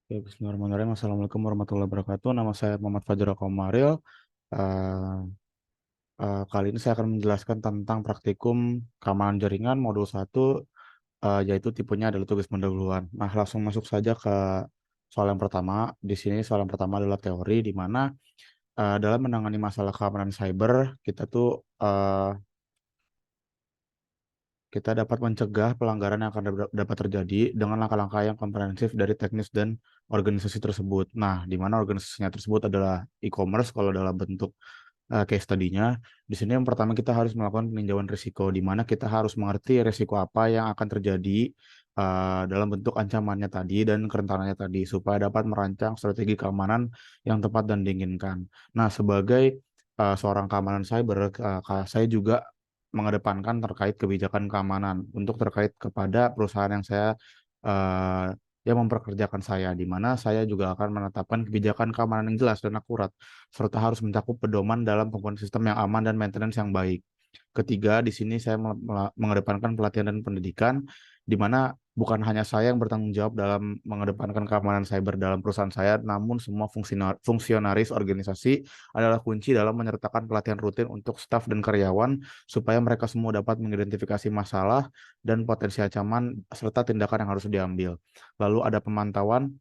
Ya, Bismillahirrahmanirrahim. Assalamualaikum warahmatullahi wabarakatuh. Nama saya Muhammad Fajar Komaril. Eh, Kali ini saya akan menjelaskan tentang praktikum keamanan jaringan modul 1, yaitu tipenya adalah tugas pendahuluan. Nah, langsung masuk saja ke soal yang pertama. Di sini soal yang pertama adalah teori, di mana dalam menangani masalah keamanan cyber, kita tuh eh, kita dapat mencegah pelanggaran yang akan dapat terjadi dengan langkah-langkah yang komprehensif dari teknis dan organisasi tersebut. Nah, di mana organisasinya tersebut adalah e-commerce kalau dalam bentuk case study-nya. Di sini yang pertama kita harus melakukan peninjauan risiko, di mana kita harus mengerti risiko apa yang akan terjadi dalam bentuk ancamannya tadi dan kerentanannya tadi, supaya dapat merancang strategi keamanan yang tepat dan diinginkan. Nah, sebagai seorang keamanan cyber, saya juga mengedepankan terkait kebijakan keamanan untuk terkait kepada perusahaan yang saya eh, yang memperkerjakan saya, di mana saya juga akan menetapkan kebijakan keamanan yang jelas dan akurat, serta harus mencakup pedoman dalam pembangunan sistem yang aman dan maintenance yang baik. Ketiga, di sini saya mengedepankan pelatihan dan pendidikan, di mana bukan hanya saya yang bertanggung jawab dalam mengedepankan keamanan cyber dalam perusahaan saya, namun semua fungsionaris organisasi adalah kunci dalam menyertakan pelatihan rutin untuk staf dan karyawan, supaya mereka semua dapat mengidentifikasi masalah dan potensi ancaman serta tindakan yang harus diambil. Lalu ada pemantauan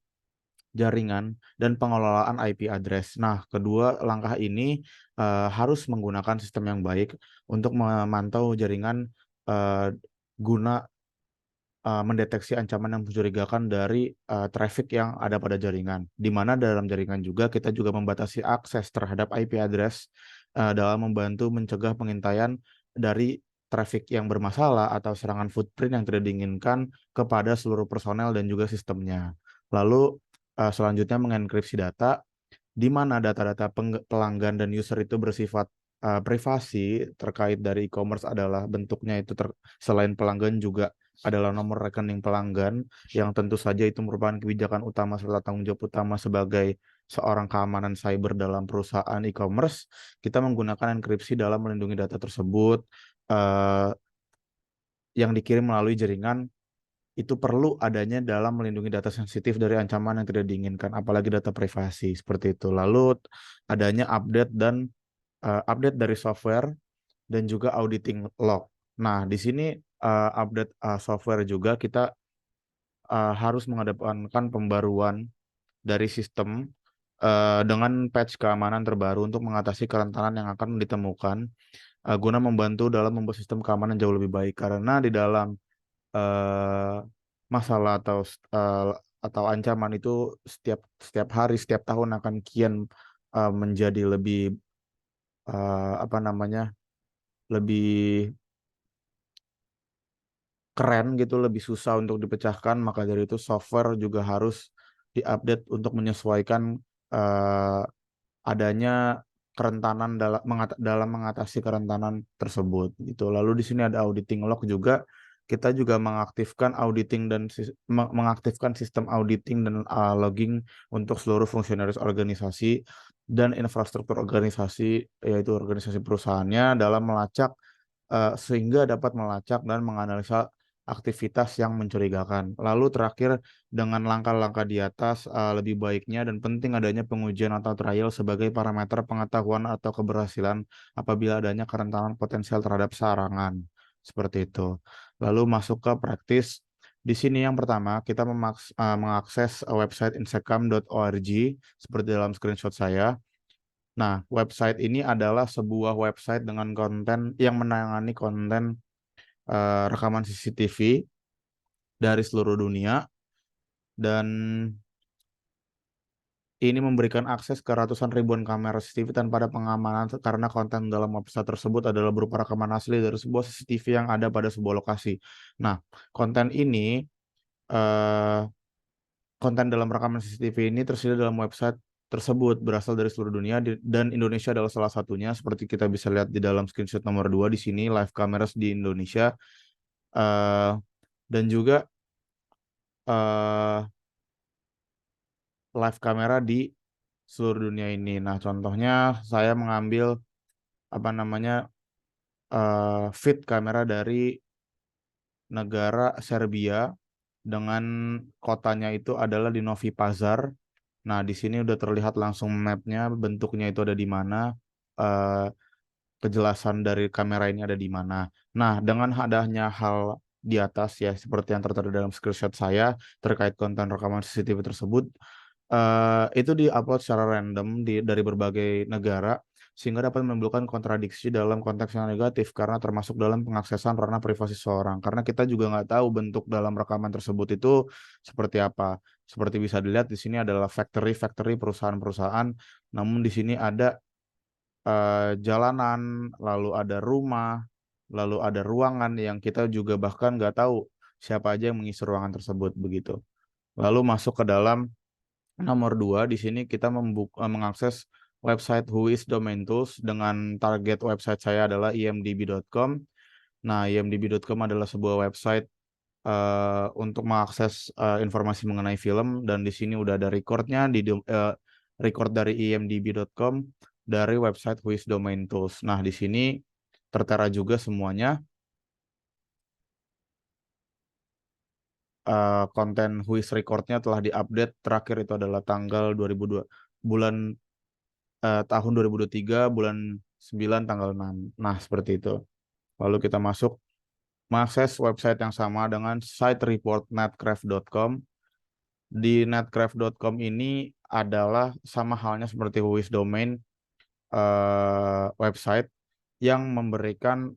jaringan dan pengelolaan IP address. Nah, kedua langkah ini harus menggunakan sistem yang baik untuk memantau jaringan eh, guna mendeteksi ancaman yang mencurigakan dari traffic yang ada pada jaringan. Di mana dalam jaringan juga kita juga membatasi akses terhadap IP address dalam membantu mencegah pengintaian dari traffic yang bermasalah atau serangan footprint yang tidak diinginkan kepada seluruh personel dan juga sistemnya. Lalu selanjutnya mengenkripsi data, di mana data-data pelanggan dan user itu bersifat privasi terkait dari e-commerce adalah bentuknya itu selain pelanggan juga adalah nomor rekening pelanggan, yang tentu saja itu merupakan kebijakan utama serta tanggung jawab utama sebagai seorang keamanan cyber dalam perusahaan e-commerce. Kita menggunakan enkripsi dalam melindungi data tersebut eh, yang dikirim melalui jaringan, itu perlu adanya dalam melindungi data sensitif dari ancaman yang tidak diinginkan, apalagi data privasi seperti itu. Lalu adanya update dari software dan juga auditing log. Nah, di sini update software juga kita harus mengedepankan pembaruan dari sistem dengan patch keamanan terbaru untuk mengatasi kerentanan yang akan ditemukan, guna membantu dalam membuat sistem keamanan jauh lebih baik. Karena di dalam eh, masalah eh, atau ancaman itu setiap setiap hari, setiap tahun akan kian menjadi lebih apa namanya, lebih keren gitu, lebih susah untuk dipecahkan. Maka dari itu software juga harus diupdate untuk menyesuaikan eh, adanya kerentanan dalam mengatasi kerentanan tersebut gitu. Lalu di sini ada auditing log juga. Kita juga mengaktifkan mengaktifkan sistem auditing dan logging untuk seluruh fungsionaris organisasi dan infrastruktur organisasi, yaitu organisasi perusahaannya, dalam melacak sehingga dapat melacak dan menganalisa aktivitas yang mencurigakan. Lalu terakhir, dengan langkah-langkah di atas, lebih baiknya dan penting adanya pengujian atau trial sebagai parameter pengetahuan atau keberhasilan apabila adanya kerentanan potensial terhadap serangan. Seperti itu. Lalu masuk ke praktis. Di sini yang pertama, kita mengakses website insecam.org seperti dalam screenshot saya. Nah, website ini adalah sebuah website dengan konten yang menangani konten rekaman CCTV dari seluruh dunia, dan ini memberikan akses ke ratusan ribuan kamera CCTV tanpa ada pengamanan, karena konten dalam website tersebut adalah berupa rekaman asli dari sebuah CCTV yang ada pada sebuah lokasi. Nah, konten ini eh, konten dalam rekaman CCTV ini tersedia dalam website tersebut, berasal dari seluruh dunia, dan Indonesia adalah salah satunya. Seperti kita bisa lihat di dalam screenshot nomor 2 di sini, live cameras di Indonesia, eh, dan juga eh, live kamera di seluruh dunia ini. Nah, contohnya saya mengambil apa namanya, feed kamera dari negara Serbia, dengan kotanya itu adalah di Novi Pazar. Nah, di sini udah terlihat langsung mapnya, bentuknya itu ada di mana, eh, kejelasan dari kamera ini ada di mana. Nah, dengan adanya hal di atas ya, seperti yang tertera dalam screenshot saya terkait konten rekaman CCTV tersebut, itu diupload secara random dari berbagai negara, sehingga dapat menimbulkan kontradiksi dalam konteks yang negatif karena termasuk dalam pengaksesan ranah privasi seseorang. Karena kita juga nggak tahu bentuk dalam rekaman tersebut itu seperti apa. Seperti bisa dilihat di sini adalah factory perusahaan-perusahaan, namun di sini ada jalanan, lalu ada rumah, lalu ada ruangan yang kita juga bahkan nggak tahu siapa aja yang mengisi ruangan tersebut begitu. Lalu masuk ke dalam nomor 2, di sini kita mengakses website Whois Domain Tools dengan target website saya adalah imdb.com. Nah, imdb.com adalah sebuah website untuk mengakses informasi mengenai film, dan di sini udah ada recordnya record dari imdb.com dari website Whois Domain Tools. Nah, di sini tertera juga semuanya. Konten Whois recordnya telah diupdate, terakhir itu adalah tanggal 2002 bulan tahun 2023 bulan 9 tanggal 6. Nah, seperti itu. Lalu kita masuk mengakses website yang sama dengan site report netcraft.com. Di netcraft.com ini adalah sama halnya seperti Whois Domain, website yang memberikan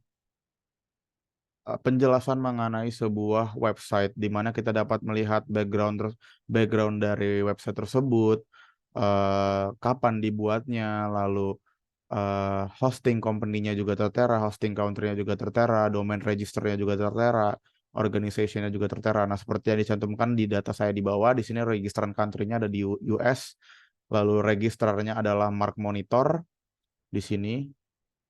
penjelasan mengenai sebuah website di mana kita dapat melihat background dari website tersebut, kapan dibuatnya, lalu hosting company-nya juga tertera, hosting country-nya juga tertera, domain register-nya juga tertera, organization-nya juga tertera. Nah, seperti yang dicantumkan di data saya di bawah, di sini registran country-nya ada di US, lalu registrarnya adalah Mark Monitor di sini,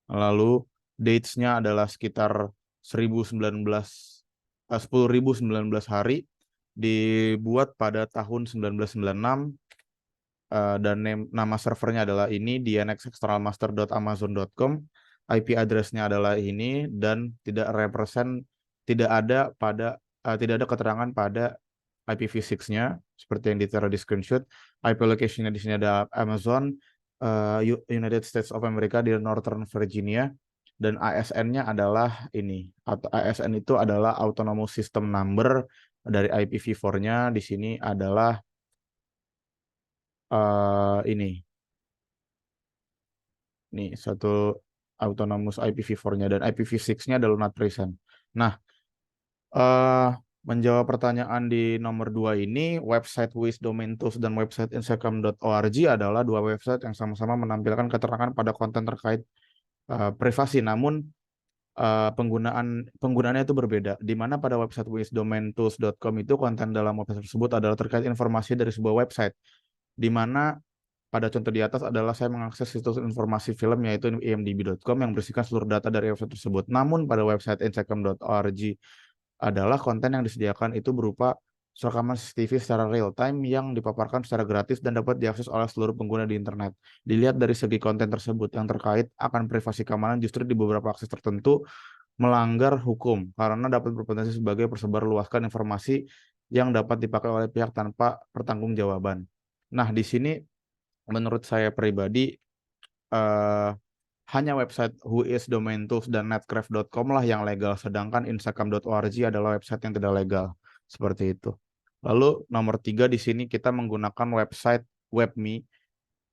lalu dates-nya adalah sekitar 10.019 hari, dibuat pada tahun 1996, dan nama servernya adalah ini dnxexternalmaster.amazon.com, IP address-nya adalah ini, dan tidak ada keterangan pada IPv6-nya seperti yang ditera di screenshot. IP location-nya di sini ada Amazon, United States of America di Northern Virginia, dan ASN-nya adalah ini, atau ASN itu adalah Autonomous System Number dari IPv4-nya di sini adalah ini nih satu autonomous IPv4-nya, dan IPv6-nya adalah not present. Nah, eh menjawab pertanyaan di nomor 2 ini, website Whois Domain Tools dan website instagram.org adalah dua website yang sama-sama menampilkan keterangan pada konten terkait privasi, namun penggunaannya itu berbeda. Di mana pada website whoisdomaintools.com itu konten dalam website tersebut adalah terkait informasi dari sebuah website, di mana pada contoh di atas adalah saya mengakses situs informasi film yaitu imdb.com yang berisikan seluruh data dari website tersebut. Namun pada website instagram.org adalah konten yang disediakan itu berupa rekaman CCTV secara real time yang dipaparkan secara gratis dan dapat diakses oleh seluruh pengguna di internet. Dilihat dari segi konten tersebut yang terkait akan privasi keamanan, justru di beberapa akses tertentu melanggar hukum karena dapat berpotensi sebagai persebarluaskan informasi yang dapat dipakai oleh pihak tanpa pertanggungjawaban. Nah, di sini menurut saya pribadi, eh, hanya website Whois Domain Tools dan netcraft.com lah yang legal, sedangkan instagram.org adalah website yang tidak legal. Seperti itu. Lalu nomor 3 di sini kita menggunakan website WebMe.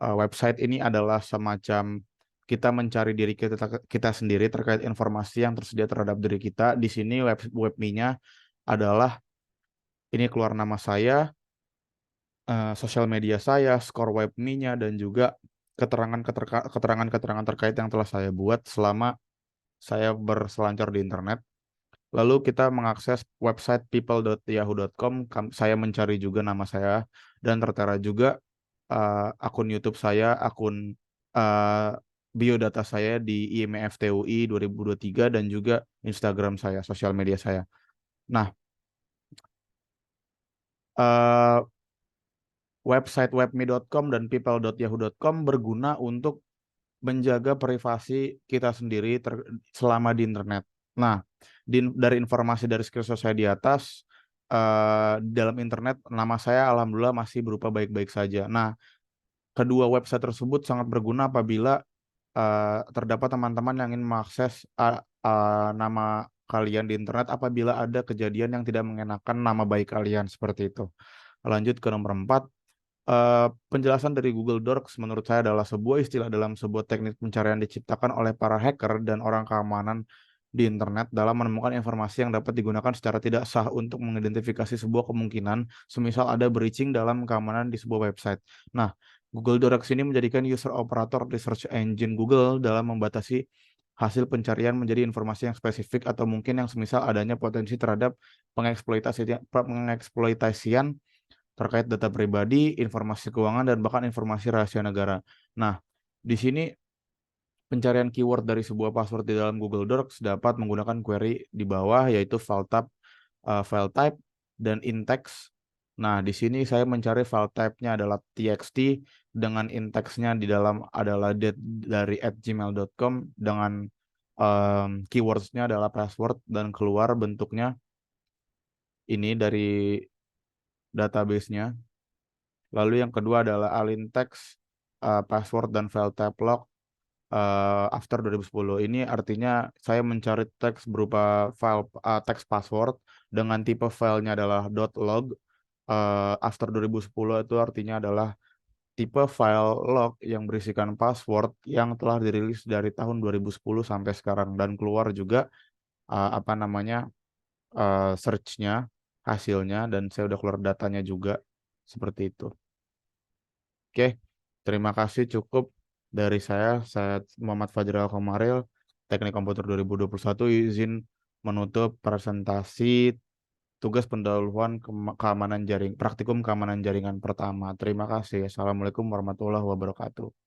Website ini adalah semacam kita mencari diri kita sendiri terkait informasi yang tersedia terhadap diri kita. Di sini WebMe-nya adalah ini keluar nama saya, sosial media saya, skor WebMe-nya, dan juga keterangan-keterangan terkait yang telah saya buat selama saya berselancar di internet. Lalu kita mengakses website people.yahoo.com, saya mencari juga nama saya, dan tertera juga akun YouTube saya, akun biodata saya di IMFTUI 2023, dan juga Instagram saya, sosial media saya. Nah, eh, website webme.com dan people.yahoo.com berguna untuk menjaga privasi kita sendiri selama di internet. Nah, dari informasi dari screenshot saya di atas, dalam internet nama saya alhamdulillah masih berupa baik-baik saja. Nah, kedua website tersebut sangat berguna apabila terdapat teman-teman yang ingin mengakses nama kalian di internet apabila ada kejadian yang tidak mengenakan nama baik kalian seperti itu. Lanjut ke nomor 4. Penjelasan dari Google Docs menurut saya adalah sebuah istilah dalam sebuah teknik pencarian diciptakan oleh para hacker dan orang keamanan di internet dalam menemukan informasi yang dapat digunakan secara tidak sah untuk mengidentifikasi sebuah kemungkinan, semisal ada breaching dalam keamanan di sebuah website. Nah, Google Docs ini menjadikan user operator di search engine Google dalam membatasi hasil pencarian menjadi informasi yang spesifik atau mungkin yang semisal adanya potensi terhadap pengeksploitasian terkait data pribadi, informasi keuangan, dan bahkan informasi rahasia negara. Nah, di sini pencarian keyword dari sebuah password di dalam Google Docs dapat menggunakan query di bawah, yaitu file type, dan in-text. Nah, di sini saya mencari file type-nya adalah txt, dengan in-text-nya di dalam adalah dari @gmail.com, dengan keywords-nya adalah password, dan keluar bentuknya ini dari database-nya. Lalu yang kedua adalah alin text, password, dan file type log after 2010. Ini artinya saya mencari teks berupa file teks password dengan tipe filenya adalah .log. After 2010 itu artinya adalah tipe file log yang berisikan password yang telah dirilis dari tahun 2010 sampai sekarang, dan keluar juga search-nya, hasilnya, dan saya udah keluar datanya juga seperti itu. Oke, terima kasih, cukup dari saya Muhammad Fajral Komaril, Teknik Komputer 2021, izin menutup presentasi tugas pendahuluan keamanan jaring, praktikum keamanan jaringan pertama. Terima kasih. Assalamualaikum warahmatullahi wabarakatuh.